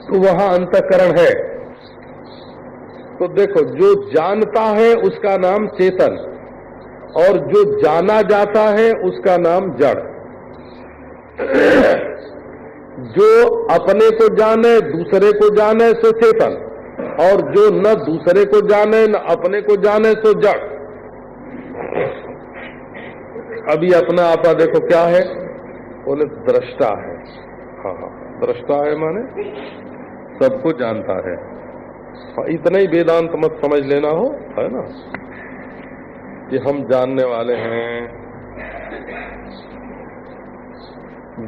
तो वहां अंतःकरण है। तो देखो, जो जानता है उसका नाम चेतन, और जो जाना जाता है उसका नाम जड़। जो अपने को जाने, दूसरे को जाने, सो चेतन, और जो न दूसरे को जाने न अपने को जाने, सो जड़। अभी अपना आपा देखो क्या है, बोले दृष्टा है। हाँ, दृष्टा है माने सबको जानता है। इतना ही वेदांत मत समझ लेना हो, है ना, कि हम जानने वाले हैं।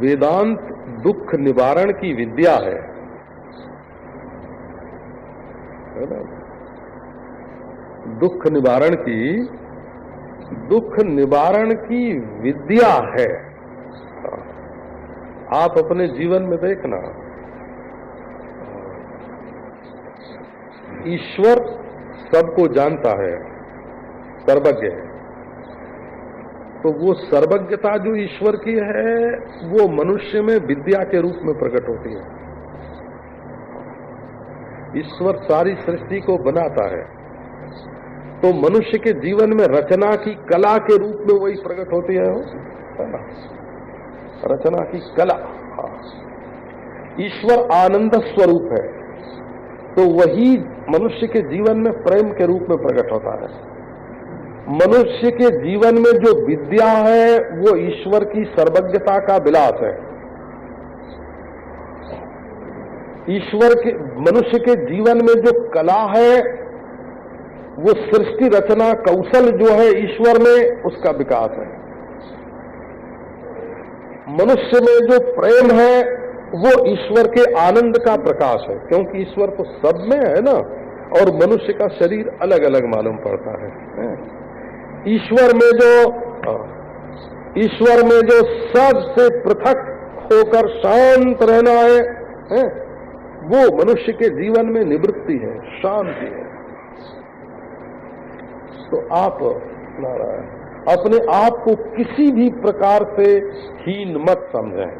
वेदांत दुख निवारण की विद्या है ना? दुख निवारण की विद्या है। आप अपने जीवन में देखना, ईश्वर सबको जानता है, सर्वज्ञ है। तो वो सर्वज्ञता जो ईश्वर की है, वो मनुष्य में विद्या के रूप में प्रकट होती है। ईश्वर सारी सृष्टि को बनाता है, तो मनुष्य के जीवन में रचना की कला के रूप में वही प्रकट होती है ना? रचना की कला। ईश्वर आनंद स्वरूप है, तो वही मनुष्य के जीवन में प्रेम के रूप में प्रकट होता है। मनुष्य के जीवन में जो विद्या है वो ईश्वर की सर्वज्ञता का विलास है। ईश्वर के मनुष्य के जीवन में जो कला है वो सृष्टि रचना कौशल जो है ईश्वर में, उसका विकास है। मनुष्य में जो प्रेम है वो ईश्वर के आनंद का प्रकाश है, क्योंकि ईश्वर तो सब में है ना, और मनुष्य का शरीर अलग अलग मालूम पड़ता है। ईश्वर में जो सबसे पृथक होकर शांत रहना है, वो मनुष्य के जीवन में निवृत्ति है, शांति है। तो आप नारायण अपने आप को किसी भी प्रकार से हीन मत समझें।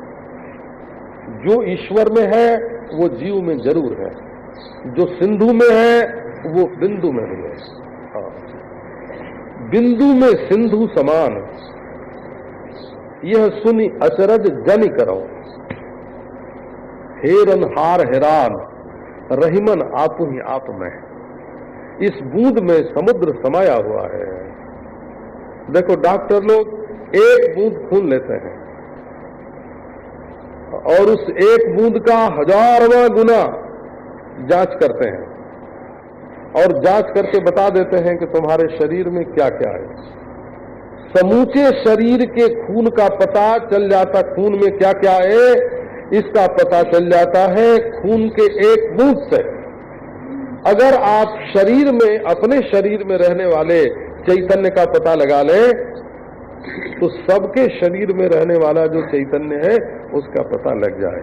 जो ईश्वर में है वो जीव में जरूर है, जो सिंधु में है वो बिंदु में भी है। बिंदु में सिंधु समान, यह सुनी अचरज जन करो। हेरन हार हैरान, रहीमन आप ही आप में। इस बूंद में समुद्र समाया हुआ है। देखो, डॉक्टर लोग एक बूंद खून लेते हैं और उस एक बूंद का 1000वां गुना जांच करते हैं, और जांच करके बता देते हैं कि तुम्हारे शरीर में क्या क्या है। समूचे शरीर के खून का पता चल जाता, खून में क्या क्या है इसका पता चल जाता है खून के एक बूंद से। अगर आप शरीर में, अपने शरीर में रहने वाले चैतन्य का पता लगा लें, तो सबके शरीर में रहने वाला जो चैतन्य है उसका पता लग जाए।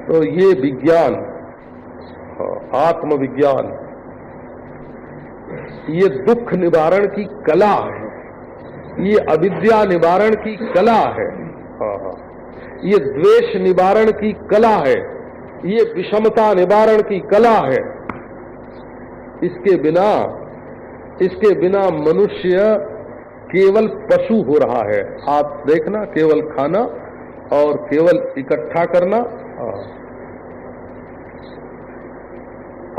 तो ये विज्ञान, आत्मविज्ञान, ये दुख निवारण की कला है, ये अविद्या निवारण की कला है, ये द्वेष निवारण की कला है, ये विषमता निवारण की कला है। इसके बिना मनुष्य केवल पशु हो रहा है। आप देखना, केवल खाना और केवल इकट्ठा करना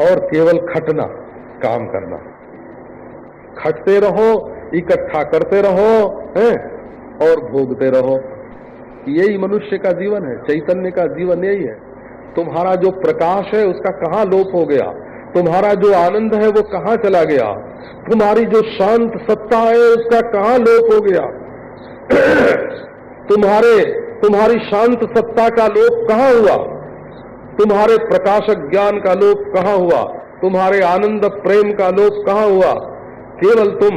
और केवल खटना, काम करना। खटते रहो, इकट्ठा करते रहो, हैं, और भोगते रहो। यही मनुष्य का जीवन है, चैतन्य का जीवन यही है। तुम्हारा जो प्रकाश है उसका कहाँ लोप हो गया, तुम्हारा जो आनंद है वो कहाँ चला गया, तुम्हारी जो शांत सत्ता है उसका कहाँ लोप हो गया। तुम्हारी शांत सत्ता का लोप कहाँ हुआ, तुम्हारे प्रकाशक ज्ञान का लोप कहाँ हुआ, तुम्हारे आनंद प्रेम का लोप कहाँ हुआ। केवल तुम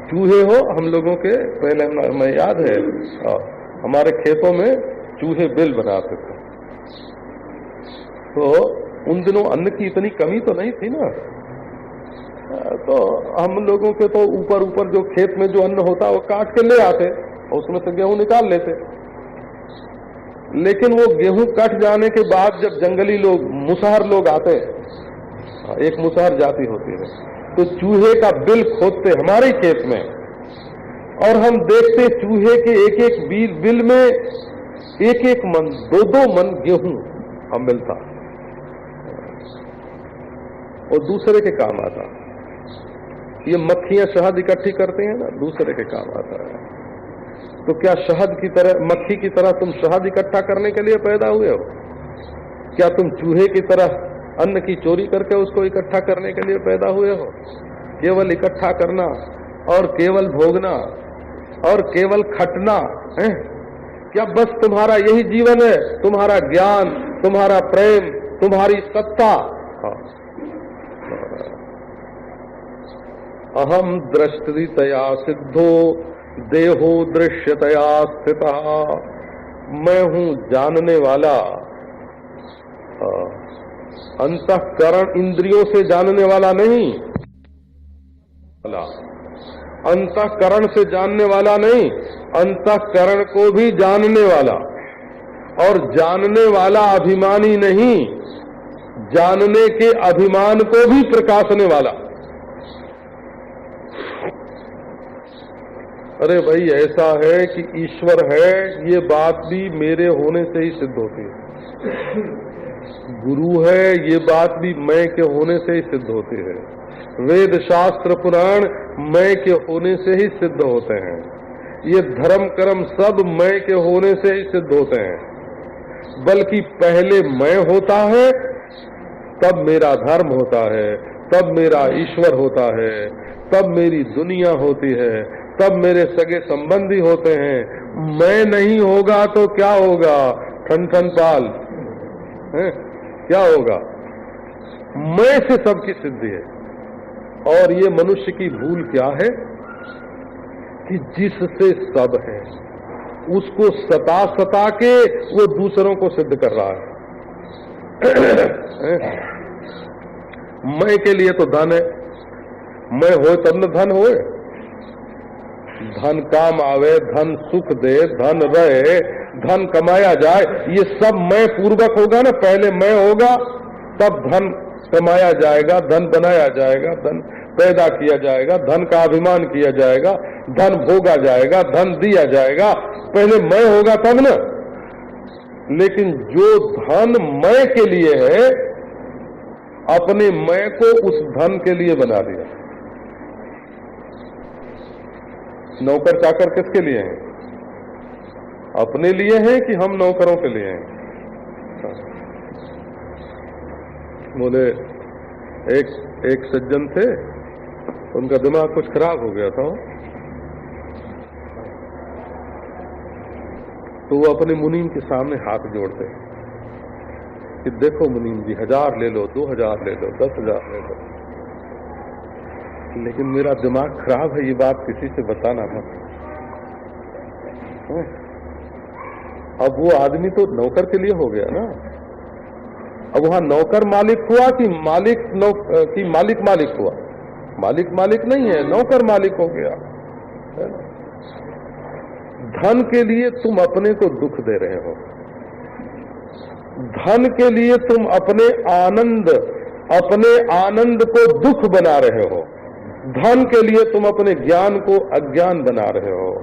चूहे हो। हम लोगों के पहले मैं याद है, हमारे खेतों में चूहे बिल बनाते थे, तो उन दिनों अन्न की इतनी कमी तो नहीं थी ना, तो हम लोगों के तो ऊपर जो खेत में जो अन्न होता वो काट के ले आते और उसमें से गेहूं निकाल लेते। लेकिन वो गेहूं कट जाने के बाद जब जंगली लोग, मुसहर लोग आते, एक मुसहर जाति होती है, तो चूहे का बिल खोदते हमारे खेत में, और हम देखते चूहे के एक एक बिल में एक एक मन, दो दो मन गेहूं हम मिलता और दूसरे के काम आता। ये मक्खियां शहद इकट्ठी करती हैं ना, दूसरे के काम आता है। तो क्या शहद की तरह, मक्खी की तरह तुम शहद इकट्ठा करने के लिए पैदा हुए हो? क्या तुम चूहे की तरह अन्न की चोरी करके उसको इकट्ठा करने के लिए पैदा हुए हो? केवल इकट्ठा करना और केवल भोगना और केवल खटना है? क्या बस तुम्हारा यही जीवन है? तुम्हारा ज्ञान, तुम्हारा प्रेम, तुम्हारी सत्ता? अहम दृष्टितया सिद्धो देहो दृश्यतया स्थितः। मैं हूं जानने वाला, अंतःकरण इंद्रियों से जानने वाला नहीं, अंतःकरण से जानने वाला नहीं, अंतःकरण को भी जानने वाला, और जानने वाला अभिमानी नहीं, जानने के अभिमान को भी प्रकाशने वाला। अरे भाई, ऐसा है कि ईश्वर है, ये बात भी मेरे होने से ही सिद्ध होती है। गुरु है, ये बात भी मैं के होने से ही सिद्ध होती है। वेद शास्त्र पुराण मैं के होने से ही सिद्ध होते हैं। ये धर्म कर्म सब मैं के होने से ही सिद्ध होते हैं। बल्कि पहले मैं होता है, तब मेरा धर्म होता है, तब मेरा ईश्वर होता है, तब मेरी दुनिया होती है, तब मेरे सगे संबंधी होते हैं। मैं नहीं होगा तो क्या होगा? ठन ठन पाल है? क्या होगा? मैं से सबकी सिद्धि है। और ये मनुष्य की भूल क्या है कि जिससे सब है उसको सता सता के वो दूसरों को सिद्ध कर रहा है। मैं के लिए तो धन है, मैं हो तब न धन होए। धन काम आवे, धन सुख दे, धन रहे, धन कमाया जाए, ये सब मैं पूर्वक होगा ना। पहले मैं होगा तब धन कमाया जाएगा, धन बनाया जाएगा, धन पैदा किया जाएगा, धन का अभिमान किया जाएगा, धन भोगा जाएगा, धन दिया जाएगा। पहले मैं होगा तब ना। लेकिन जो धन मैं के लिए है, अपने मैं को उस धन के लिए बना दिया। नौकर चाकर किसके लिए हैं? अपने लिए हैं कि हम नौकरों के लिए हैं? बोले एक सज्जन थे, उनका दिमाग कुछ खराब हो गया था, तो वो अपने मुनीम के सामने हाथ जोड़ते कि देखो मुनीम जी, 1000 ले लो, 2000 ले लो, 10,000 ले लो, लेकिन मेरा दिमाग खराब है, ये बात किसी से बताना मत। अब वो आदमी तो नौकर के लिए हो गया ना। अब वहां नौकर मालिक हुआ कि मालिक मालिक हुआ? मालिक मालिक नहीं है, नौकर मालिक हो गया। धन के लिए तुम अपने को दुख दे रहे हो, धन के लिए तुम अपने आनंद को दुख बना रहे हो, धन के लिए तुम अपने ज्ञान को अज्ञान बना रहे हो।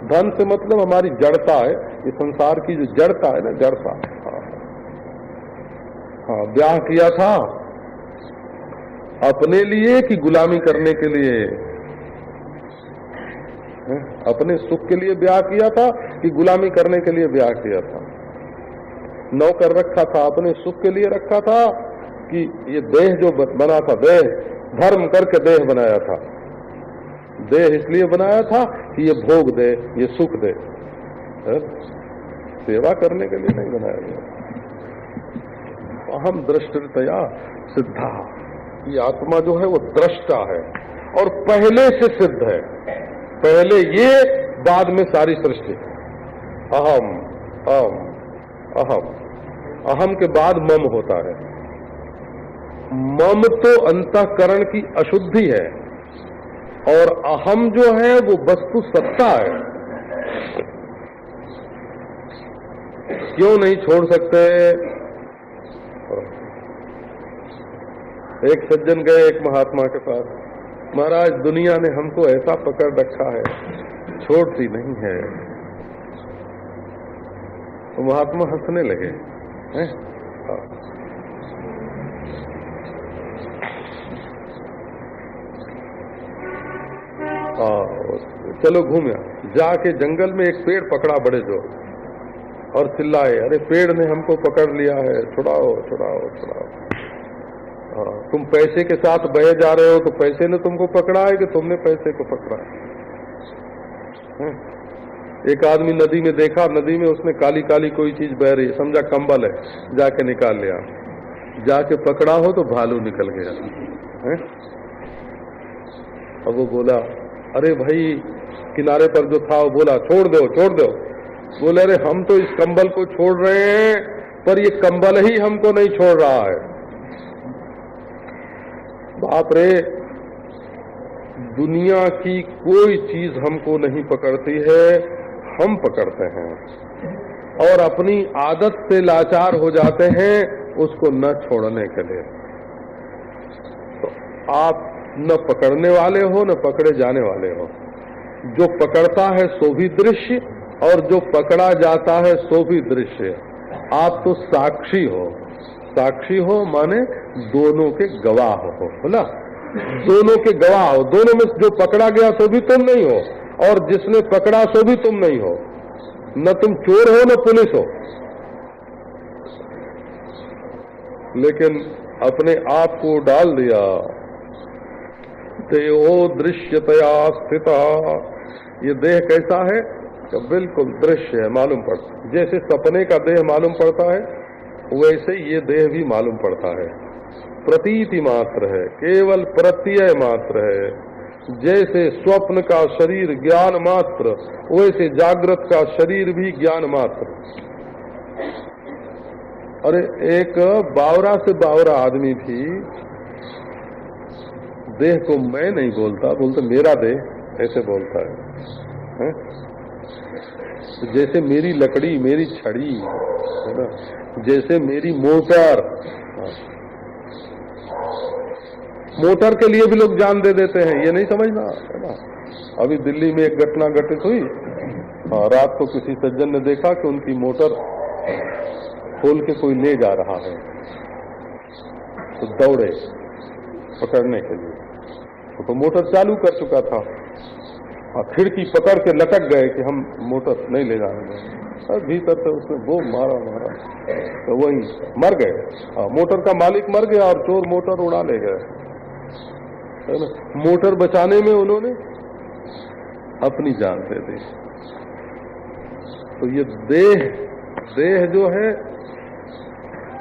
धन से मतलब हमारी जड़ता है, ये संसार की जो जड़ता है ना, जड़ता। हाँ, ब्याह किया था अपने लिए कि गुलामी करने के लिए? अपने सुख के लिए ब्याह किया था कि गुलामी करने के लिए ब्याह किया था? नौकर रखा था अपने सुख के लिए रखा था कि ये देह जो बना था, देह धर्म करके देह बनाया था? देह इसलिए बनाया था कि ये भोग दे, ये सुख दे, सेवा करने के लिए नहीं बनाया गया। अहम दृष्टितया सिद्धा, ये आत्मा जो है वो दृष्टा है और पहले से सिद्ध है। पहले ये, बाद में सारी सृष्टि। अहम अहम अहम, अहम के बाद मम होता है। मम तो अंतःकरण की अशुद्धि है और अहम जो है वो वस्तु सत्ता है। क्यों नहीं छोड़ सकते? एक सज्जन गए एक महात्मा के पास, महाराज दुनिया ने हमको ऐसा पकड़ रखा है, छोड़ती नहीं है। तो महात्मा हंसने लगे, हैं? चलो घूमे। जाके जंगल में एक पेड़ पकड़ा बड़े जोर और चिल्लाए, अरे पेड़ ने हमको पकड़ लिया है, छुड़ाओ छुड़ाओ छुड़ाओ। तुम पैसे के साथ बहे जा रहे हो तो पैसे ने तुमको पकड़ा है कि तुमने पैसे को पकड़ा है? एक आदमी नदी में देखा, नदी में उसने काली काली कोई चीज बह रही, समझा कंबल है, जाके निकाल लिया। जाके पकड़ा हो तो भालू निकल गया है? अब वो बोला, अरे भाई किनारे पर जो था वो बोला छोड़ दो छोड़ दो। बोले अरे हम तो इस कंबल को छोड़ रहे हैं, पर ये कंबल ही हमको नहीं छोड़ रहा है। बाप रे, दुनिया की कोई चीज हमको नहीं पकड़ती है, हम पकड़ते हैं और अपनी आदत से लाचार हो जाते हैं उसको न छोड़ने के लिए। तो आप न पकड़ने वाले हो न पकड़े जाने वाले हो। जो पकड़ता है सो भी दृश्य और जो पकड़ा जाता है सो भी दृश्य। आप तो साक्षी हो। साक्षी हो माने दोनों के गवाह हो, बोला, दोनों के गवाह हो। दोनों में जो पकड़ा गया सो भी तुम नहीं हो और जिसने पकड़ा सो भी तुम नहीं हो। न तुम चोर हो न पुलिस हो, लेकिन अपने आप को डाल दिया। देहो दृश्यतया स्थिता। ये देह कैसा है? तो बिल्कुल दृश्य है, मालूम पड़ता। जैसे सपने का देह मालूम पड़ता है वैसे ये देह भी मालूम पड़ता है। प्रतीति मात्र है, केवल प्रत्यय मात्र है। जैसे स्वप्न का शरीर ज्ञान मात्र, वैसे जागृत का शरीर भी ज्ञान मात्र। अरे एक बावरा से बावरा आदमी भी देह को मैं नहीं बोलता, बोलते मेरा देह, ऐसे बोलता है? तो जैसे मेरी लकड़ी, मेरी छड़ी है ना, जैसे मेरी मोटर। मोटर के लिए भी लोग जान दे देते हैं, ये नहीं समझना है ना। अभी दिल्ली में एक घटना घटित हुई। रात को किसी सज्जन ने देखा कि उनकी मोटर खोल के कोई ले जा रहा है, तो दौड़े पकड़ने के लिए। तो मोटर चालू कर चुका था और खिड़की पकड़ के लटक गए कि हम मोटर नहीं ले जाएंगे। और भीतर से उसने वो मारा तो वही मर गए। मोटर का मालिक मर गया और चोर मोटर उड़ा ले गए, है ना। मोटर बचाने में उन्होंने अपनी जान दे दी। तो ये देह जो है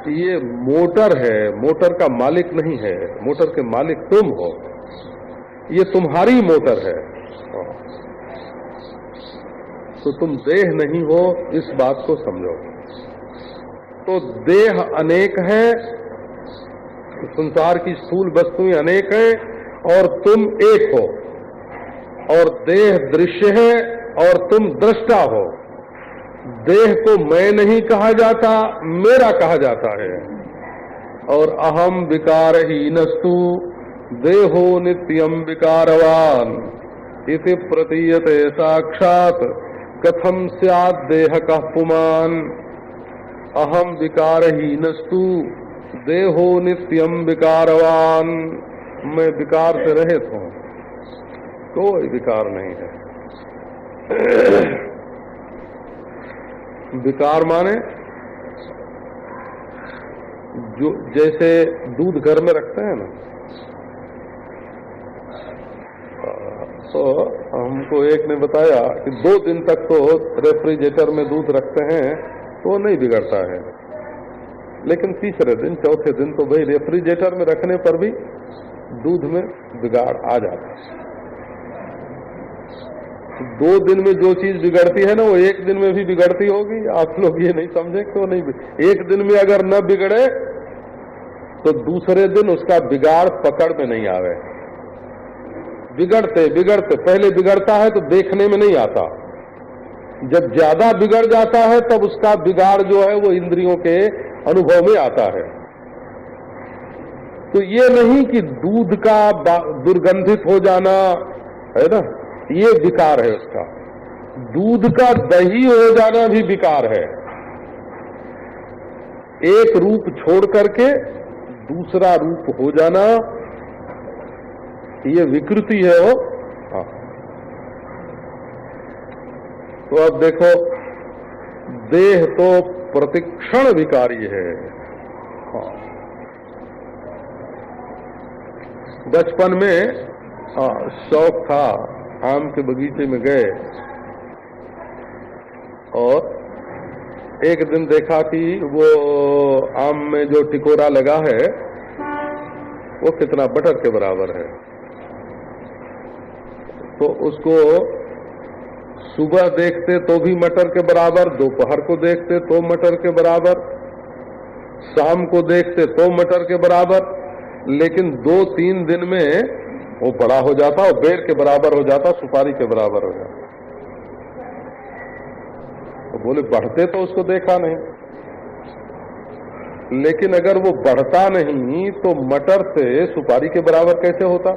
ये मोटर है, मोटर का मालिक नहीं है। मोटर के मालिक तुम हो, ये तुम्हारी मोटर है। तो तुम देह नहीं हो, इस बात को समझो। तो देह अनेक है, संसार की स्थूल वस्तुएं अनेक हैं और तुम एक हो। और देह दृश्य है और तुम दृष्टा हो। देह को मैं नहीं कहा जाता, मेरा कहा जाता है। और अहम विकारहीनस्तु देहो नित्यम विकारवान इति प्रतीयते साक्षात कथम स्यात् देह कः पुमान्। अहम विकारहीनस्तु देहो नित्यम विकारवान। मैं विकार से रहित हूं, कोई विकार नहीं है। विकार माने जो जैसे दूध घर में रखते हैं ना, तो हमको एक ने बताया कि 2 दिन तक तो रेफ्रिजरेटर में दूध रखते हैं तो नहीं बिगड़ता है, लेकिन तीसरे दिन चौथे दिन तो भाई रेफ्रिजरेटर में रखने पर भी दूध में बिगाड़ आ जाता है। 2 दिन में जो चीज बिगड़ती है ना वो 1 दिन में भी बिगड़ती होगी। आप लोग ये नहीं समझे क्यों नहीं? 1 दिन में अगर न बिगड़े तो दूसरे दिन उसका बिगाड़ पकड़ में नहीं आवे। बिगड़ते बिगड़ते पहले बिगड़ता है तो देखने में नहीं आता, जब ज्यादा बिगड़ जाता है तब उसका बिगाड़ जो है वो इंद्रियों के अनुभव में आता है। तो ये नहीं कि दूध का दुर्गंधित हो जाना है ना, ये विकार है उसका। दूध का दही हो जाना भी विकार है। एक रूप छोड़ करके दूसरा रूप हो जाना, ये विकृति है वो। हाँ। तो अब देखो, देह तो प्रतिक्षण विकारी है। हाँ। बचपन में शौक था, आम के बगीचे में गए और एक दिन देखा कि वो आम में जो टिकोरा लगा है वो कितना बटर के बराबर है। तो उसको सुबह देखते तो भी मटर के बराबर, दोपहर को देखते तो मटर के बराबर, शाम को देखते तो मटर के बराबर, लेकिन 2-3 दिन में वो बड़ा हो जाता और बेर के बराबर हो जाता, सुपारी के बराबर हो जाता। तो बोले बढ़ते तो उसको देखा नहीं, लेकिन अगर वो बढ़ता नहीं तो मटर से सुपारी के बराबर कैसे होता,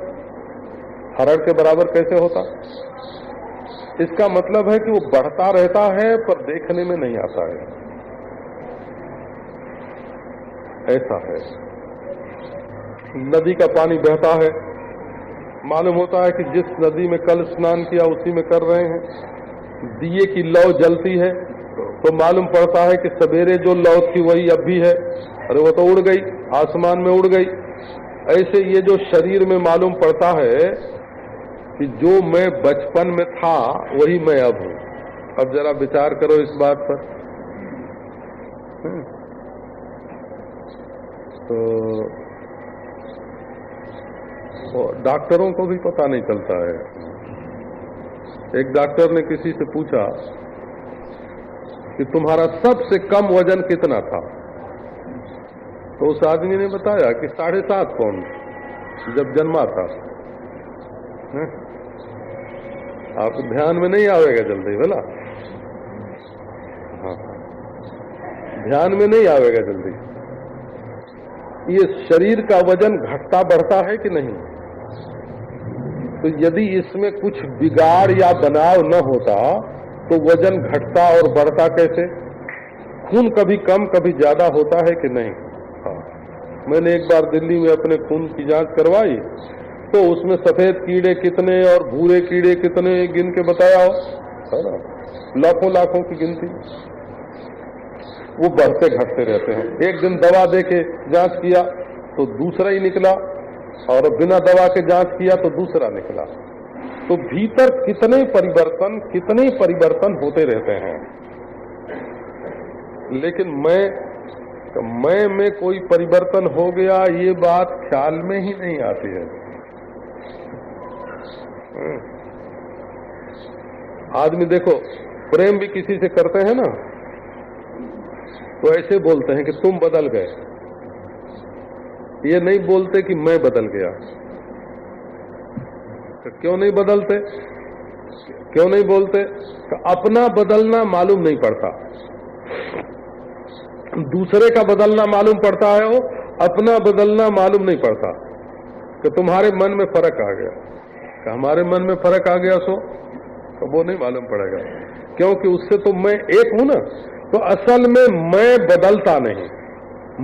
हरड़ के बराबर कैसे होता? इसका मतलब है कि वो बढ़ता रहता है पर देखने में नहीं आता है। ऐसा है। नदी का पानी बहता है, मालूम होता है कि जिस नदी में कल स्नान किया उसी में कर रहे हैं। दिए की लौ जलती है तो मालूम पड़ता है कि सवेरे जो लौ थी वही अब भी है, अरे वो तो उड़ गई, आसमान में उड़ गई। ऐसे ये जो शरीर में मालूम पड़ता है कि जो मैं बचपन में था वही मैं अब हूं। अब जरा विचार करो इस बात पर। तो डॉक्टरों को भी पता नहीं चलता है। एक डॉक्टर ने किसी से पूछा कि तुम्हारा सबसे कम वजन कितना था? तो उस आदमी ने बताया कि 7.5 पौंड जब जन्मा था। आप ध्यान में नहीं आवेगा जल्दी, बोला। हाँ, ध्यान में नहीं आवेगा जल्दी। ये शरीर का वजन घटता बढ़ता है कि नहीं? तो यदि इसमें कुछ बिगाड़ या बनाव न होता तो वजन घटता और बढ़ता कैसे? खून कभी कम कभी ज्यादा होता है कि नहीं? हाँ। मैंने एक बार दिल्ली में अपने खून की जांच करवाई तो उसमें सफेद कीड़े कितने और भूरे कीड़े कितने गिन के बताया हो, है ना? लाखों लाखों की गिनती। वो बढ़ते घटते रहते हैं। एक दिन दवा दे के जांच किया तो दूसरा ही निकला, और बिना दवा के जांच किया तो दूसरा निकला। तो भीतर कितने परिवर्तन होते रहते हैं। लेकिन मैं में कोई परिवर्तन हो गया ये बात ख्याल में ही नहीं आती है। आदमी देखो प्रेम भी किसी से करते हैं ना, तो ऐसे बोलते हैं कि तुम बदल गए। ये नहीं बोलते कि मैं बदल गया। तो क्यों नहीं बदलते, क्यों नहीं बोलते? तो अपना बदलना मालूम नहीं पड़ता, दूसरे का बदलना मालूम पड़ता है, वो अपना बदलना मालूम नहीं पड़ता। कि तुम्हारे मन में फर्क आ गया, कि हमारे मन में फर्क आ गया तो वो नहीं मालूम पड़ेगा, क्योंकि उससे तो मैं एक हूं ना। तो असल में मैं बदलता नहीं,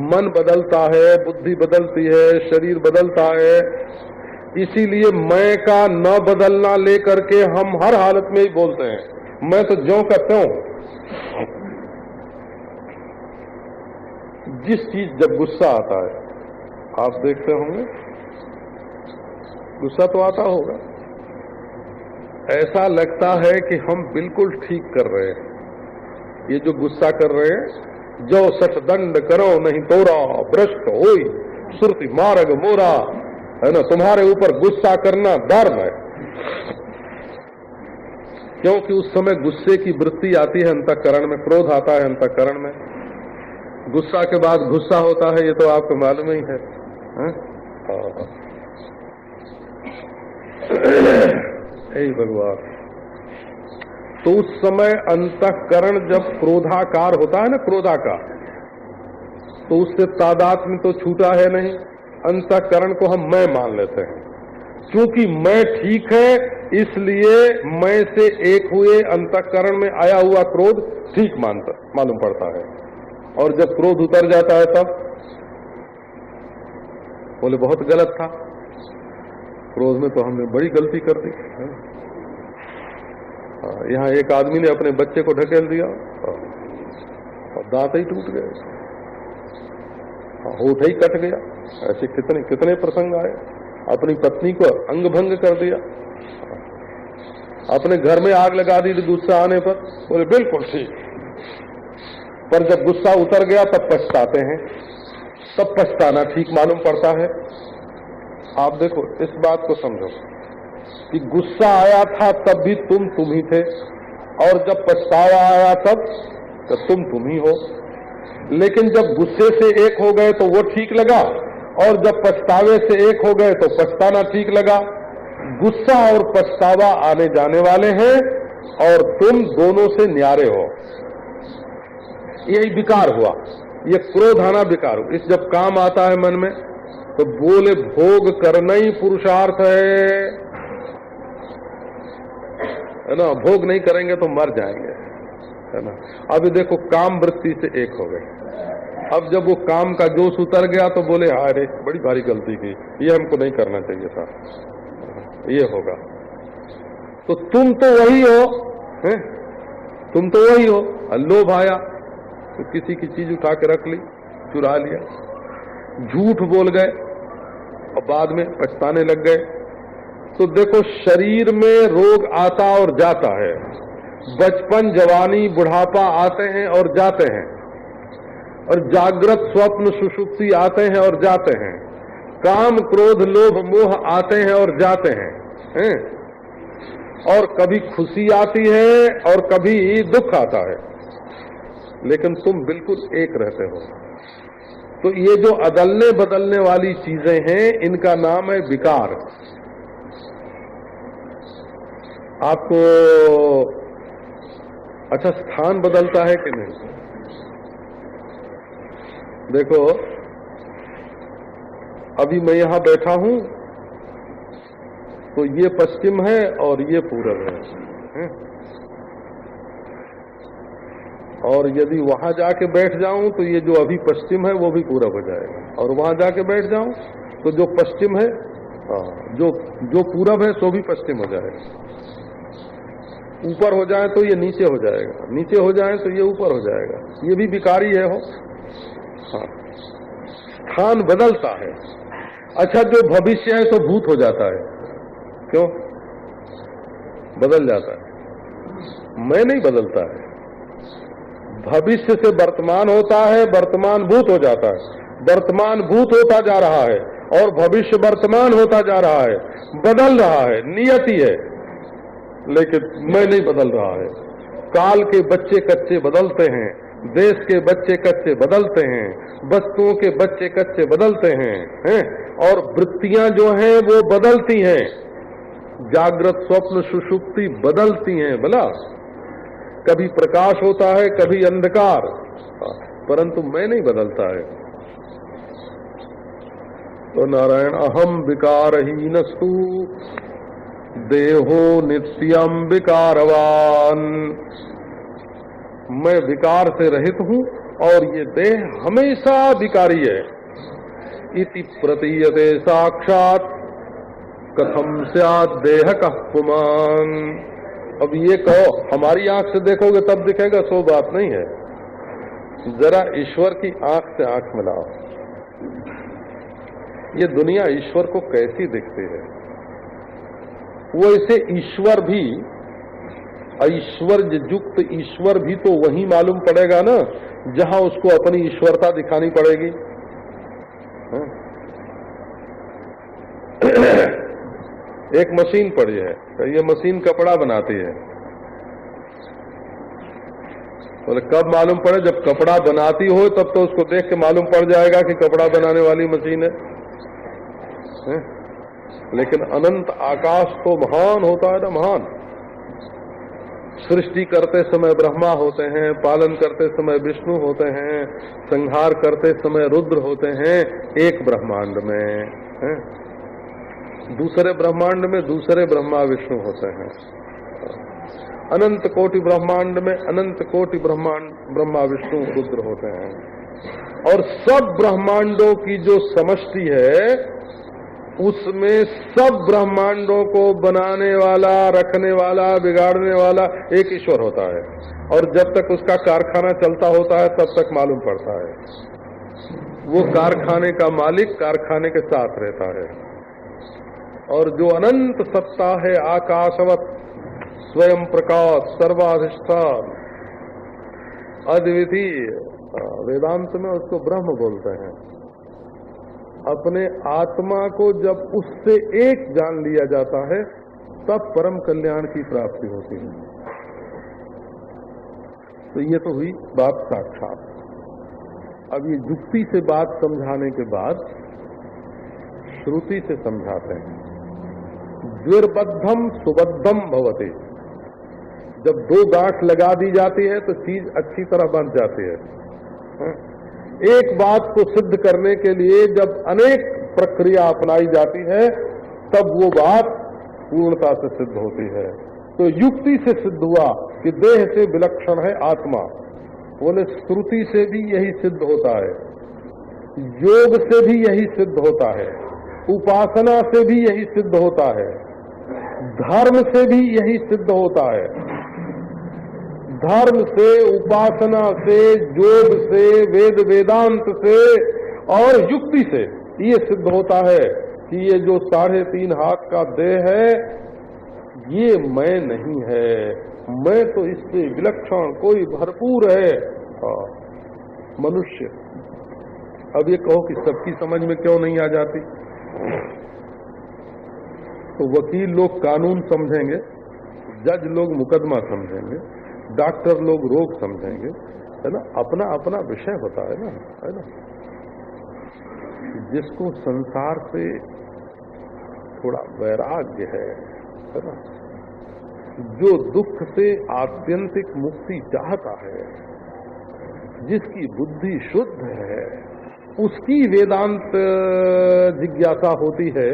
मन बदलता है, बुद्धि बदलती है, शरीर बदलता है। इसीलिए मैं का न बदलना लेकर के हम हर हालत में ही बोलते हैं मैं तो ज्यों का त्यों। जिस चीज जब गुस्सा आता है, आप देखते होंगे गुस्सा तो आता होगा, ऐसा लगता है कि हम बिल्कुल ठीक कर रहे हैं। ये जो गुस्सा कर रहे हैं, जो सठ दंड करो नहीं तोरा, भ्रष्ट होई सुरति मार्ग मोरा, है ना? तुम्हारे ऊपर गुस्सा करना धर्म है। क्योंकि उस समय गुस्से की वृत्ति आती है अंतःकरण में, क्रोध आता है अंतःकरण में, गुस्सा के बाद गुस्सा होता है, ये तो आपको मालूम ही है। हे भगवान, तो उस समय अंतःकरण जब क्रोधाकार होता है ना, क्रोधाकार, तो उससे तादात्म्य तो छूटा है नहीं। अंतःकरण को हम मैं मान लेते हैं, क्योंकि मैं ठीक है इसलिए मैं से एक हुए अंतःकरण में आया हुआ क्रोध ठीक मालूम पड़ता है। और जब क्रोध उतर जाता है तब बोले बहुत गलत था, क्रोध में तो हमने बड़ी गलती कर दी। यहाँ एक आदमी ने अपने बच्चे को ढकेल दिया और दांत ही टूट गए, होठ ही कट गया। ऐसे कितने कितने प्रसंग आए। अपनी पत्नी को अंग भंग कर दिया, अपने घर में आग लगा दी थी गुस्सा आने पर, बोले बिल्कुल ठीक। पर जब गुस्सा उतर गया तब पछताते हैं, तब पछताना ठीक मालूम पड़ता है। आप देखो इस बात को समझो कि गुस्सा आया था तब भी तुम ही थे, और जब पछतावा आया तब तुम ही हो। लेकिन जब गुस्से से एक हो गए तो वो ठीक लगा, और जब पछतावे से एक हो गए तो पछताना ठीक लगा। गुस्सा और पछतावा आने जाने वाले हैं, और तुम दोनों से न्यारे हो। यही विकार हुआ, ये क्रोध आना विकार हो। इस जब काम आता है मन में तो बोले भोग करना ही पुरुषार्थ है ना, भोग नहीं करेंगे तो मर जाएंगे, है ना। अभी देखो काम वृत्ति से एक हो गए, अब जब वो काम का जोश उतर गया तो बोले अरे बड़ी भारी गलती की, ये हमको नहीं करना चाहिए था, ये होगा। तो तुम तो वही हो, हैं? तुम तो वही हो। लोभ आया तो किसी की चीज उठा के रख ली, चुरा लिया, झूठ बोल गए और बाद में पछताने लग गए। तो देखो शरीर में रोग आता और जाता है, बचपन जवानी बुढ़ापा आते हैं और जाते हैं, और जागृत स्वप्न सुषुप्ति आते हैं और जाते हैं, काम क्रोध लोभ मोह आते हैं और जाते हैं, और कभी खुशी आती है और कभी दुख आता है, लेकिन तुम बिल्कुल एक रहते हो। तो ये जो अदलने बदलने वाली चीजें हैं इनका नाम है विकार। आपको अच्छा स्थान बदलता है कि नहीं? देखो अभी मैं यहां बैठा हूं तो ये पश्चिम है और ये पूरब है, और यदि वहां जाके बैठ जाऊं तो ये जो अभी पश्चिम है वो भी पूरब हो जाएगा, और वहां जाके बैठ जाऊं तो जो पश्चिम है जो पूरब है सो भी पश्चिम हो जाएगा। ऊपर हो जाए तो ये नीचे हो जाएगा, नीचे हो जाए तो ये ऊपर हो जाएगा, ये भी विकारी है हो। हाँ, स्थान बदलता है। अच्छा जो भविष्य है तो भूत हो जाता है, क्यों बदल जाता है? मैं नहीं बदलता है, भविष्य से वर्तमान होता है, वर्तमान भूत हो जाता है, वर्तमान भूत होता जा रहा है और भविष्य वर्तमान होता जा रहा है, बदल रहा है, नियति है, लेकिन मैं नहीं बदल रहा है। काल के बच्चे कच्चे बदलते हैं, देश के बच्चे कच्चे बदलते हैं, वस्तुओं के बच्चे कच्चे बदलते हैं, और वृत्तियां जो हैं वो बदलती हैं, जागृत स्वप्न सुषुप्ति बदलती हैं। भला कभी प्रकाश होता है कभी अंधकार, परंतु मैं नहीं बदलता है। तो नारायण अहम विकारहीनस्तु देहो नित्यम विकारवान, मैं विकार से रहित हूं और ये देह हमेशा विकारी है। इति प्रतीयते साक्षात कथम स्यात् देह कः पुमान्। अब ये कहो हमारी आंख से देखोगे तब दिखेगा, सो बात नहीं है। जरा ईश्वर की आंख से आंख मिलाओ, ये दुनिया ईश्वर को कैसी दिखती है। वो इसे ईश्वर भी, ऐश्वर्य युक्त ईश्वर भी तो वही मालूम पड़ेगा ना जहां उसको अपनी ईश्वरता दिखानी पड़ेगी। एक मशीन पड़ी है, ये मशीन कपड़ा बनाती है, तो कब मालूम पड़े? जब कपड़ा बनाती हो तब तो उसको देख के मालूम पड़ जाएगा कि कपड़ा बनाने वाली मशीन है। लेकिन अनंत आकाश तो महान होता है ना, महान। सृष्टि करते समय ब्रह्मा होते हैं, पालन करते समय विष्णु होते हैं, संहार करते समय रुद्र होते हैं एक ब्रह्मांड में है? दूसरे ब्रह्मांड में दूसरे ब्रह्मा विष्णु होते हैं। अनंत कोटि ब्रह्मांड में अनंत कोटि ब्रह्मा विष्णु रुद्र होते हैं। और सब ब्रह्मांडों की जो समष्टि है उसमें सब ब्रह्मांडों को बनाने वाला, रखने वाला, बिगाड़ने वाला एक ईश्वर होता है। और जब तक उसका कारखाना चलता होता है तब तक मालूम पड़ता है वो कारखाने का मालिक कारखाने के साथ रहता है। और जो अनंत सत्ता है, आकाशवत स्वयं प्रकाश, सर्वाधिष्ठान, अद्वितीय, वेदांत में उसको ब्रह्म बोलते हैं। अपने आत्मा को जब उससे एक जान लिया जाता है तब परम कल्याण की प्राप्ति होती है। तो ये तो हुई बात साक्षात। अब ये युक्ति से बात समझाने के बाद श्रुति से समझाते हैं। द्विर्बद्धम सुबद्धम भवते। जब दो गांठ लगा दी जाती है तो चीज अच्छी तरह बन जाती है। एक बात को सिद्ध करने के लिए जब अनेक प्रक्रिया अपनाई जाती है तब वो बात पूर्णता से सिद्ध होती है। तो युक्ति से सिद्ध हुआ कि देह से विलक्षण है आत्मा, बोले श्रुति से भी यही सिद्ध होता है, योग से भी यही सिद्ध होता है, उपासना से भी यही सिद्ध होता है, धर्म से भी यही सिद्ध होता है। धर्म से, उपासना से, योग से, वेद वेदांत से और युक्ति से ये सिद्ध होता है कि ये जो 3.5 हाथ का देह है ये मैं नहीं है, मैं तो इससे विलक्षण कोई भरपूर है मनुष्य। अब ये कहो कि सबकी समझ में क्यों नहीं आ जाती? तो वकील लोग कानून समझेंगे, जज लोग मुकदमा समझेंगे, डॉक्टर लोग रोग समझेंगे, है ना। अपना अपना विषय होता है ना, है ना। जिसको संसार से थोड़ा वैराग्य है ना, जो दुख से आत्यंतिक मुक्ति चाहता है, जिसकी बुद्धि शुद्ध है, उसकी वेदांत जिज्ञासा होती है।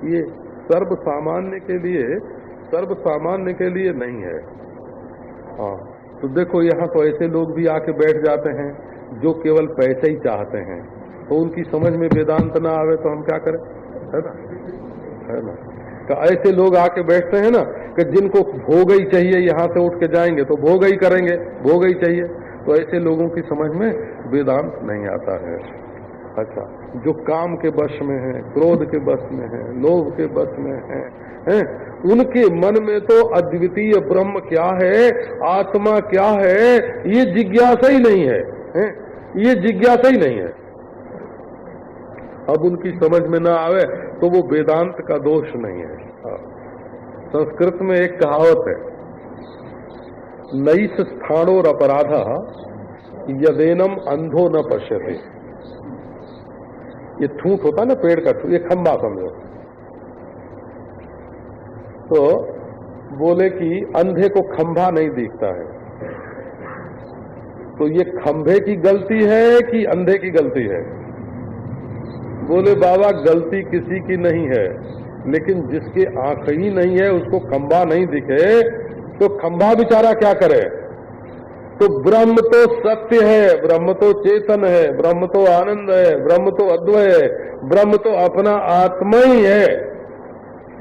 ये सर्व सामान्य के लिए नहीं है। हाँ, तो देखो यहाँ तो ऐसे लोग भी आके बैठ जाते हैं जो केवल पैसे ही चाहते हैं, तो उनकी समझ में वेदांत ना आवे तो हम क्या करें, है ना, है ना। तो ऐसे लोग आके बैठते हैं ना कि जिनको भोग ही चाहिए, यहाँ से उठ के जाएंगे तो भोग ही करेंगे, भोग ही चाहिए, तो ऐसे लोगों की समझ में वेदांत नहीं आता है। अच्छा, जो काम के वश में है, क्रोध के वश में है, लोभ के वश में है, उनके मन में तो अद्वितीय ब्रह्म क्या है, आत्मा क्या है, ये जिज्ञासा ही नहीं है, ये जिज्ञासा ही नहीं है। अब उनकी समझ में ना आवे तो वो वेदांत का दोष नहीं है। संस्कृत में एक कहावत है, नईस स्थाणोर अपराध यदेनम अंधो न पश्यते। ये ठूंठ होता है ना पेड़ का, ये खंभा समझो। तो बोले कि अंधे को खंभा नहीं दिखता है, तो ये खंभे की गलती है कि अंधे की गलती है? बोले बाबा गलती किसी की नहीं है, लेकिन जिसके आंख ही नहीं है उसको खंभा नहीं दिखे तो खंभा बेचारा क्या करे? तो ब्रह्म तो सत्य है, ब्रह्म तो चेतन है, ब्रह्म तो आनंद है, ब्रह्म तो अद्वय है, ब्रह्म तो अपना आत्मा ही है।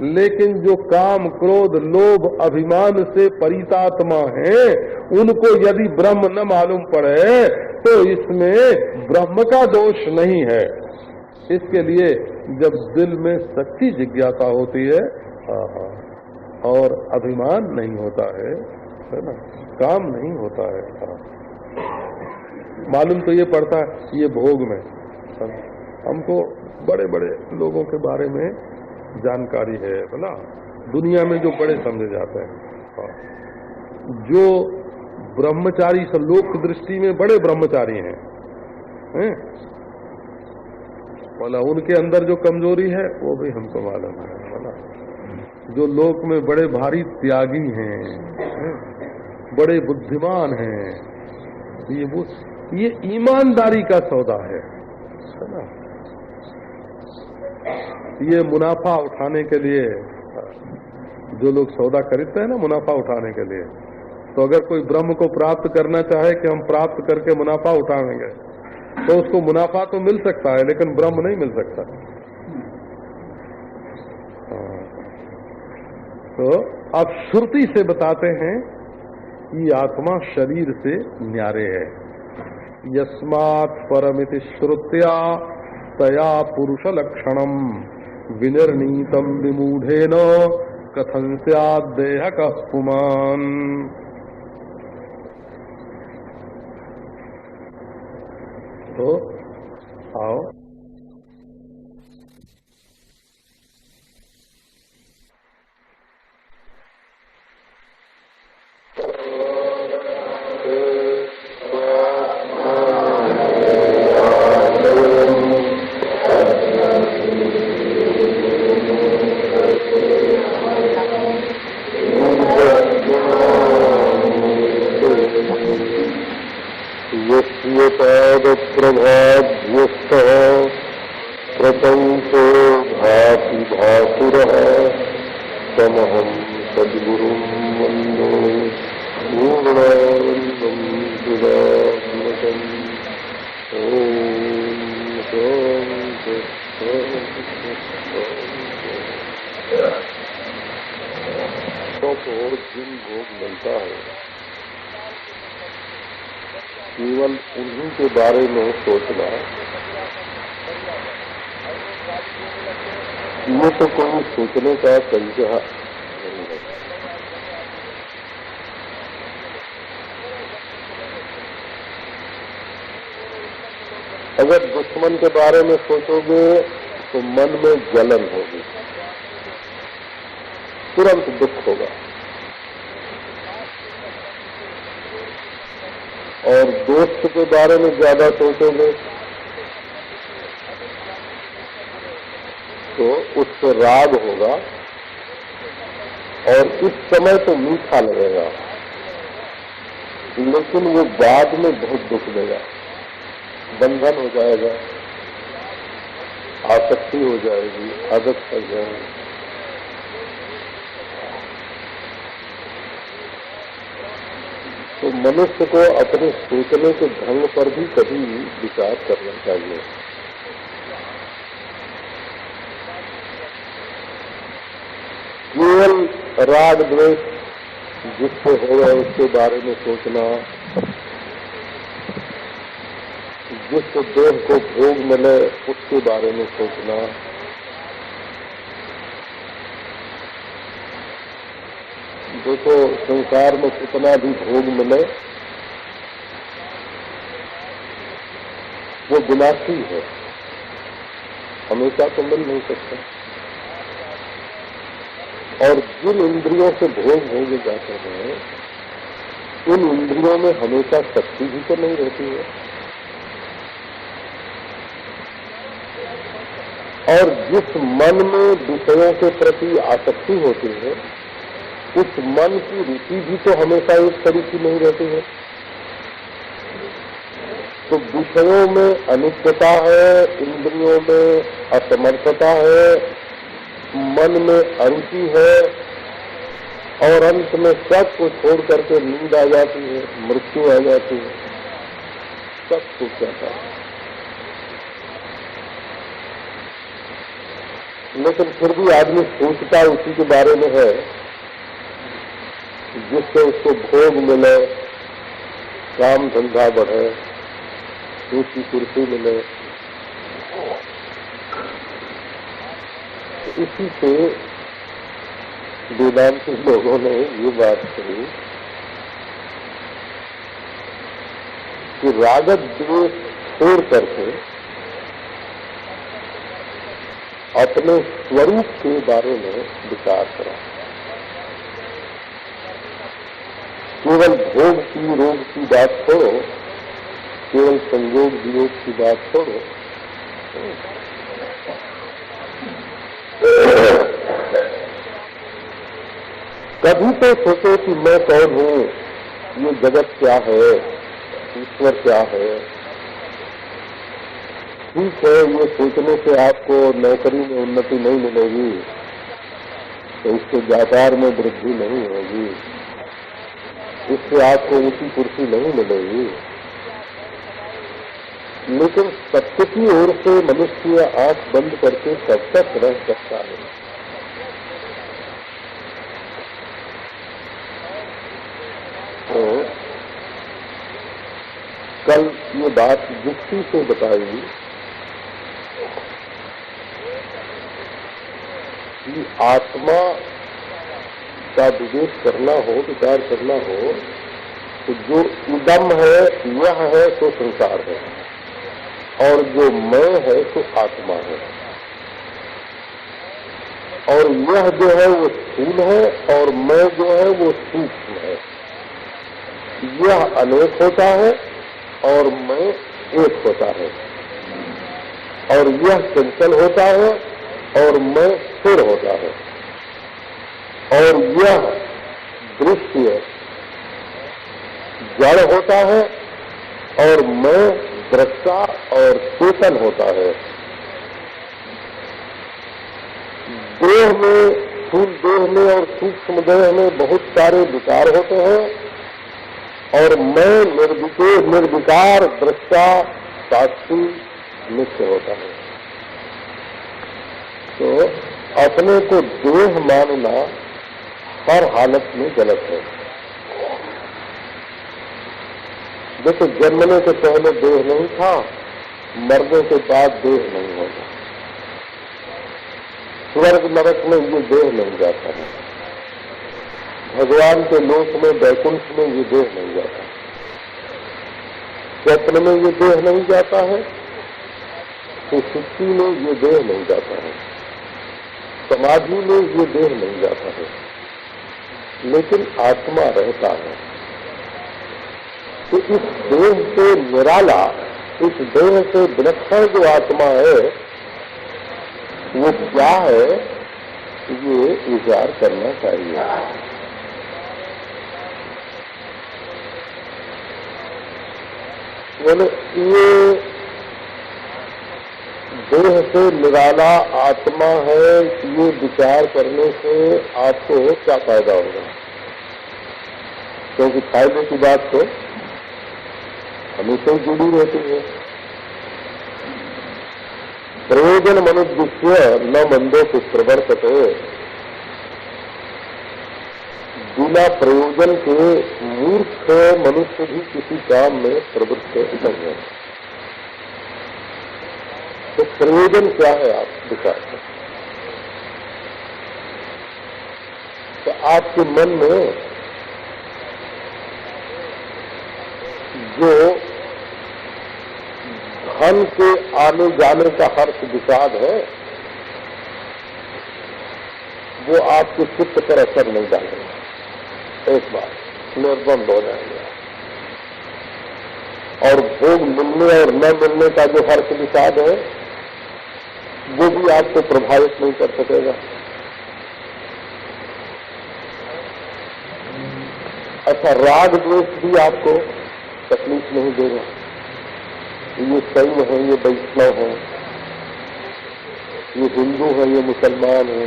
लेकिन जो काम, क्रोध, लोभ, अभिमान से परितात्मा है, उनको यदि ब्रह्म न मालूम पड़े तो इसमें ब्रह्म का दोष नहीं है। इसके लिए जब दिल में सच्ची जिज्ञासा होती है और अभिमान नहीं होता है ना, काम नहीं होता है, मालूम तो ये पड़ता है ये भोग में। हमको बड़े बड़े लोगों के बारे में जानकारी है ना, दुनिया में जो बड़े समझे जाते हैं, जो ब्रह्मचारी सब लोक दृष्टि में बड़े ब्रह्मचारी हैं, बोला उनके अंदर जो कमजोरी है वो भी हमको मालूम है ना। जो लोक में बड़े भारी त्यागी हैं, बड़े बुद्धिमान हैं, ये ईमानदारी का सौदा है ना। ये मुनाफा उठाने के लिए जो लोग सौदा खरीदते हैं ना, मुनाफा उठाने के लिए, तो अगर कोई ब्रह्म को प्राप्त करना चाहे कि हम प्राप्त करके मुनाफा उठाएंगे, तो उसको मुनाफा तो मिल सकता है लेकिन ब्रह्म नहीं मिल सकता। तो अब श्रुति से बताते हैं कि आत्मा शरीर से न्यारे है। यस्मात् परमिति श्रुत्या तया पुरुष लक्षणम विनिर्णीतम विमूढ़ेन कथं स्याद् देहकः पुमान्। तो आओ प्रभाभ्यस्तः प्रपंचो भाति भासुरः तमहं सद्गुरुं वन्दे पूर्णानन्दं सुधात्मकम्। ॐ शान्ति शान्ति। और जिन भोग मिलता है केवल उन्हीं के बारे में सोचना, ये तो कोई सोचने का तरीका नहीं है। अगर दुश्मन के बारे में सोचोगे तो मन में जलन होगी, तुरंत दुख होगा, और दोस्त के बारे में ज्यादा सोचोगे तो उससे राग होगा, और इस समय तो मीठा लगेगा लेकिन वो बाद में बहुत दुख देगा, बंधन हो जाएगा, आसक्ति हो जाएगी, आदत पड़ जाएगी। तो मनुष्य को अपने सोचने के ढंग पर भी कभी विचार करना चाहिए। केवल राग द्वेष जिससे होगा उसके बारे में सोचना, जिसको देह को भोग मिले उसके बारे में सोचना, देखो संसार में कितना भी भोग मिले वो विनाशी है, हमेशा तो मिल नहीं सकता। और जिन इंद्रियों से भोग भोगे जाते हैं उन इंद्रियों में हमेशा शक्ति भी तो नहीं रहती है, और जिस मन में विषयों के प्रति आसक्ति होती है उस मन की रुचि भी तो हमेशा एक तरीकी नहीं रहती है। तो विषयों में अनित्यता है, इंद्रियों में असमर्थता है, मन में अरुचि है, और अंत में सब को छोड़ करके नींद आ जाती है, मृत्यु आ जाती है, सब कुछ जाता है। लेकिन फिर भी आदमी सोचता उसी के बारे में है जिससे उसको भोग मिले, काम धंधा बढ़े, ऊंची कुर्सी मिले। इसी से वेदांती लोगों ने ये बात कही कि रागत द्वेष छोड़ करके अपने स्वरूप के बारे में विचार करा। केवल भोग की रोग की बात छोड़ो, केवल संयोग वियोग की बात छोड़ो, कभी तो सोचो कि मैं कौन हूँ, ये जगत क्या है, ईश्वर क्या है। ठीक है, ये सोचने से आपको नौकरी में उन्नति नहीं मिलेगी, तो इससे व्यापार में वृद्धि नहीं होगी, इससे आपको ऊंची कुर्सी नहीं मिलेगी। लेकिन सत्य की ओर से मनुष्य आंख बंद करके कब तक रह सकता है? तो कल ये बात युक्ति से बताई कि आत्मा का विवेक करना हो, विचार करना हो, तो जो इदम है, यह है तो संसार है, और जो मैं है तो आत्मा है। और यह जो है वो स्थूल है, और मैं जो है वो सूक्ष्म है। यह अनेक होता है और मैं एक होता है, और यह चंचल होता है और मैं स्थिर होता है, और यह दृश्य जड़ होता है और मैं दृष्टा और चेतन होता है। देह में, स्थूल देह में और सूक्ष्म देह में बहुत सारे विकार होते हैं, और मैं निर्विकार दृष्टा साक्षी नित्य होता है। तो अपने को देह मानना हर हालत में गलत है। देखो, जन्मने से पहले देह नहीं था, मरने के बाद देह नहीं होगा। स्वर्ग नरक में ये देह नहीं जाता है, भगवान के लोक में, वैकुंठ में ये देह नहीं जाता, स्वप्न में ये देह नहीं जाता है, तो सुक्ति में ये देह नहीं जाता है, समाधि में ये देह नहीं जाता है, लेकिन आत्मा रहता है। तो इस देह से निराला, इस देह से विलक्षण जो आत्मा है, वो क्या है, ये विचार करना चाहिए। बोले, ये देह से निराला आत्मा है, ये विचार करने से आपको क्या फायदा होगा? क्योंकि फायदे की बात तो हमेशा ही जुड़ी रहती है। प्रयोजन मनुष्य न मंदो को प्रवर्तते, बिना प्रयोजन के मूर्ख मनुष्य भी किसी काम में प्रवृत्त नहीं है। तो प्रयोजन क्या है, आप विचार करें। तो आपके मन में जो धन के आने जाने का हर्ष विषाद है, वो आपके चित्त पर असर नहीं डालेगा। एक बार निर्बंध हो जाएंगे, और भोग मिलने और न मिलने का जो हर्ष विषाद है, वो भी आपको प्रभावित नहीं कर सकेगा। अच्छा, राग द्वेष भी आपको तकलीफ नहीं देगा। ये शैव है, ये वैष्णव है, ये हिंदू है, ये मुसलमान है,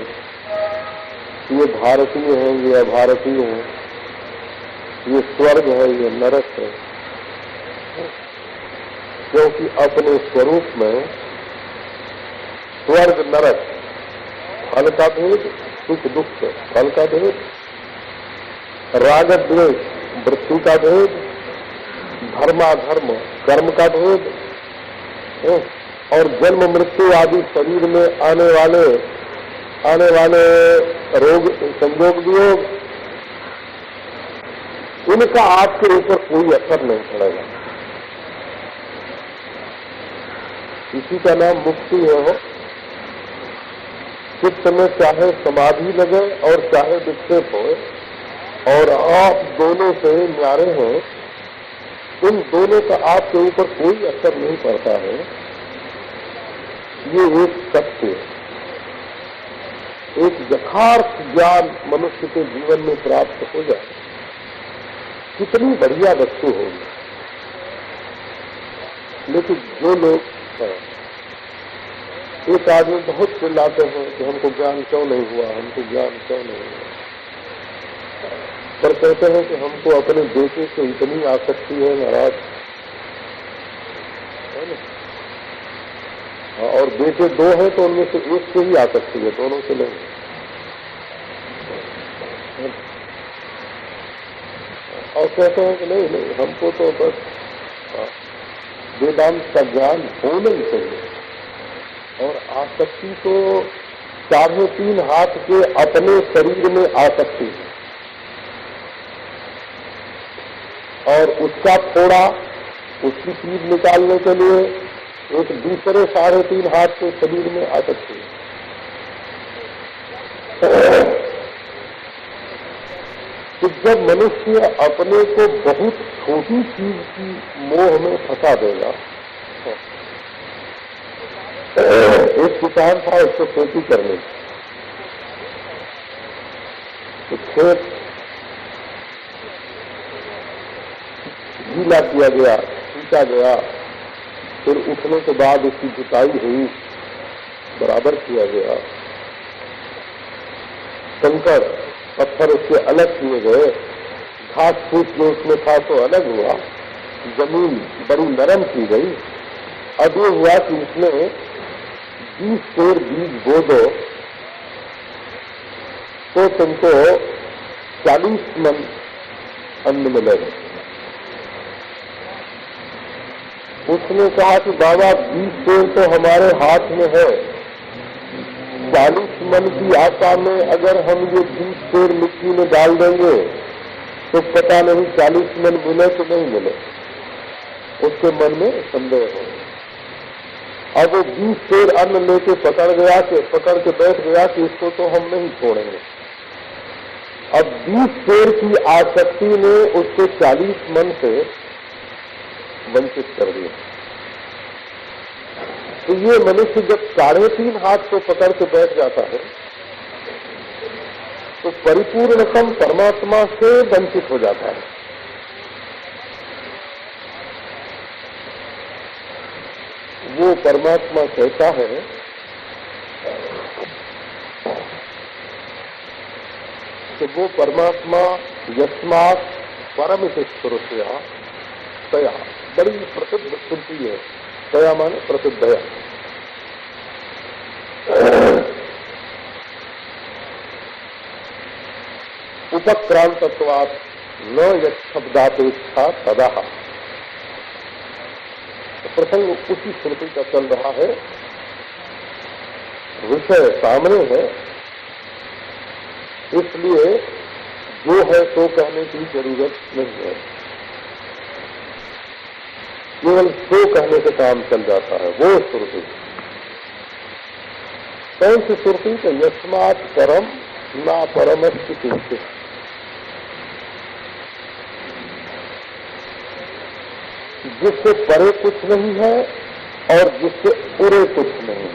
ये भारतीय है, ये अभारतीय है, ये स्वर्ग है, ये नरक है। क्योंकि अपने स्वरूप में स्वर्ग नरक, फल का भेद, सुख दुख फल का भेद, राग द्वेष वृत्ति का भेद, धर्माधर्म कर्म का भेद, और जन्म मृत्यु आदि शरीर में आने वाले रोग संयोग वियोग, इनका आपके ऊपर कोई असर नहीं पड़ेगा। इसी का नाम मुक्ति है। हो चित्त में चाहे समाधि लगे और चाहे विक्षेप हो, और आप दोनों से न्यारे हैं, इन दोनों का आपके ऊपर कोई असर नहीं पड़ता है। ये एक सत्य है। एक यथार्थ ज्ञान मनुष्य के जीवन में प्राप्त हो जाए, कितनी बढ़िया वस्तु होगी। लेकिन जो लोग एक आदमी बहुत चिल्लाते हैं कि हमको ज्ञान क्यों नहीं हुआ, हमको ज्ञान क्यों नहीं हुआ, पर कहते हैं कि हमको अपने बेटे से इतनी आसक्ति है महाराज, है ना? और बेटे दो हैं तो उनमें से एक से ही आसक्ति है, दोनों से नहीं। और कहते हैं कि नहीं नहीं, हमको तो बस वेदांत का ज्ञान होना ही चाहिए। और आसक्ति तो 3.5 हाथ के अपने शरीर में आसक्ति है, और उसका थोड़ा उसकी चीज निकालने के लिए एक दूसरे 3.5 हाथ के शरीर में आसक्ति है। तो जब मनुष्य अपने को बहुत छोटी चीज की मोह में फंसा देगा, एक किसान था, उसको खेती करने, तो खेत गीला किया गया, सींचा गया, फिर उठने के बाद उसकी जुताई हुई, बराबर किया गया, कंकड़ पत्थर उसके अलग किए गए, घास फूस जो उसमें था तो अलग हुआ, जमीन बड़ी नरम की गई। अब ये हुआ कि उसमें 20 सेर बीज बो दो तो तुमको 40 मन अन्न मिलेगा। उसने कहा कि बाबा 20 सेर तो हमारे हाथ में है, 40 मन की आशा में अगर हम ये 20 सेर मिट्टी में डाल देंगे तो पता नहीं 40 मन मिले तो नहीं मिले। उसके मन में संदेह हो। अब वो 20 सेर अन्न लेके पकड़ के बैठ गया कि इसको तो हम नहीं छोड़ेंगे। अब 20 सेर की आसक्ति ने उसको 40 मन से वंचित कर दिया। तो ये मनुष्य जब 3.5 हाथ को पकड़ के बैठ जाता है तो परिपूर्णतम परमात्मा से वंचित हो जाता है। वो परमात्मा कहता है कि वो परमात्मा यस्मात् परमित स्वरूपया तया, बड़ी प्रसिद्ध श्रुति है, तया माने प्रसिद्ध है। उपक्रांतत्वात् न यच्छब्दापेक्षा तदा। प्रसंग उसी श्रुति का चल रहा है, विषय सामने है, इसलिए जो है तो कहने की जरूरत नहीं है, केवल सो कहने से काम चल जाता है। वो श्रुति कौन सी श्रुति? तो यस्मात् परम ना परमस्य किंचित्। जिससे परे कुछ नहीं है और जिससे उरे कुछ नहीं,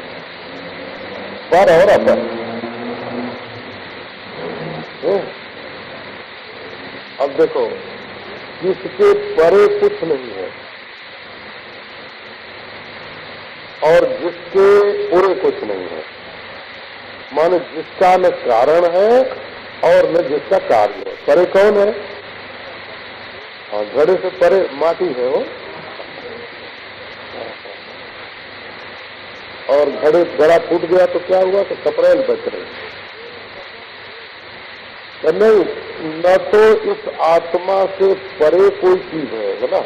पर और अपर। अब देखो, जिसके परे कुछ नहीं है और जिसके उरे कुछ नहीं है, माने जिसका न कारण है और न जिसका कार्य है। परे कौन है? हाँ, घड़े से परे माटी है वो, और घड़ा फूट गया तो क्या हुआ? तो कपड़ेल बच रहे। नहीं, न तो इस आत्मा से परे कोई चीज है ना,